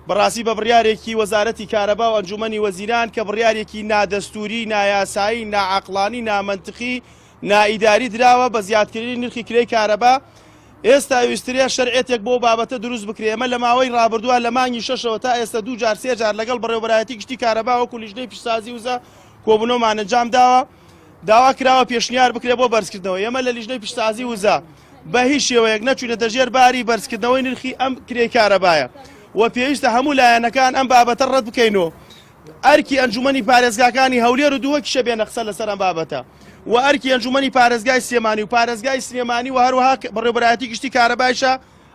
بەڕاستی بە بڕیارێکی وەزارەتی کارەبا و ئەنجومەنی وەزیران کە بڕیارێکی نادەستوری، نایاسایی، ناعەقڵانی، نامەنتقی، نائیداری دراوە بە زیادکردنی نرخی کرێی کارەبا. ئێستا ویستریا شەرعێتێک بۆ بابەتە دروست بکرێ. ئەمە لە ماوەی ڕابردووە لە مانگی 6ەوە تا ئێستا 2 جار 3 جار لەگەڵ بەڕێوەبەرایەتی گشتی کارەبا وەکو لیژنەی پیشسازی وزە کۆبوونەوەمان ئەنجام داوە. داوا کراوە پێشنیار بکرێ بۆ بەرزکردنەوە. ئێمە لە لیژنەی پیشسازی وزە بە هیچ شێوەیەک نەچوونە دەژێر باری بەرزکردنەوەی نرخی ئەم کرێی کارەبایە و پێویستە هەموو لایەنەکان ئەم بابەتە ڕەت بکەینەوە. ئەرکی ئەنجومەنی پارێزگاکانی هەولێر و دووەکیشە بێنە قسە لەسەر ئەم بابەتە و ئەرکی ئەنجومەنی پارێزگای سلێمانی و پارێزگای سلێمانی و هەروەها بەڕێوەبەرایەتی گشتی کارەبایشە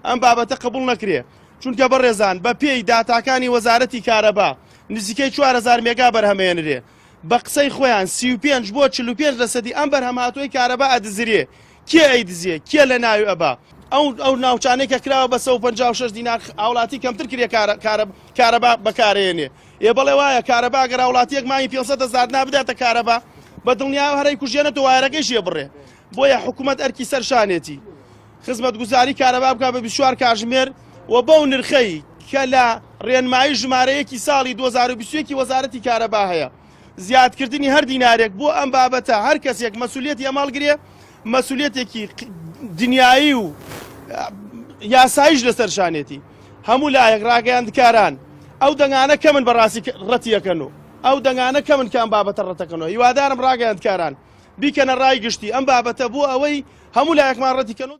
ئەم بابەتە قبوڵ نەکرێ. چونکە بەڕێزان بە پێی داتاکانی وەزارەتی کارەبا نزیکەی 4000 مێگا بەرهەمێنرێ. بە قسەی خۆیان 35 بۆ 45% ئەم بەرهەمهاتووی کارەبا ئەدزرێ. کێ ئەیدزیێ؟ کێ لە ناوی ئەبا؟ ئەو ناوچانەی کە کراوە بە 156 دینار هاوڵاتی کەمتر کرێ کارەبا بەکارێنێ. ئێ بەڵێ وایە کارەبا گەر هاوڵاتیەک مانگی 500,000 نابداتە کارەبا بە دڵنیا هەرەی کوژێنێت و وایرەکەیشیە بڕێ. بۆیە حکوومەت ئەرکی سەرشانێتی خزمەتگوزاری کارەبا بکە بە 24 کاتژمێر و بەو نرخەی کە لە ڕێنمایی ژمارەیەکی ساڵی 2021 وەزارەتی کارەبا هەیە زیادکردنی هەر دینارێک بۆ ئەم بابەتە هەر کەسێک مەسئولیەتی ئەماڵگرێ مەسئولیەتێکی دنیایی و یاساییش لەسەرشانێتی هەموو لایەک ڕاگەیاندکاران ئەو دەنگانە کە من بەڕاستی ڕەتیەکەنەوە ئەو دەنگانە کە من کە ئەم بابەتە ڕەتەکەنەوە هیوادارم ڕاگەیاندکاران بیکەنە ڕای گشتی ئەم بابەتە بۆ ئەوەی هەموو لایەکمان ڕەتیکەنەوە.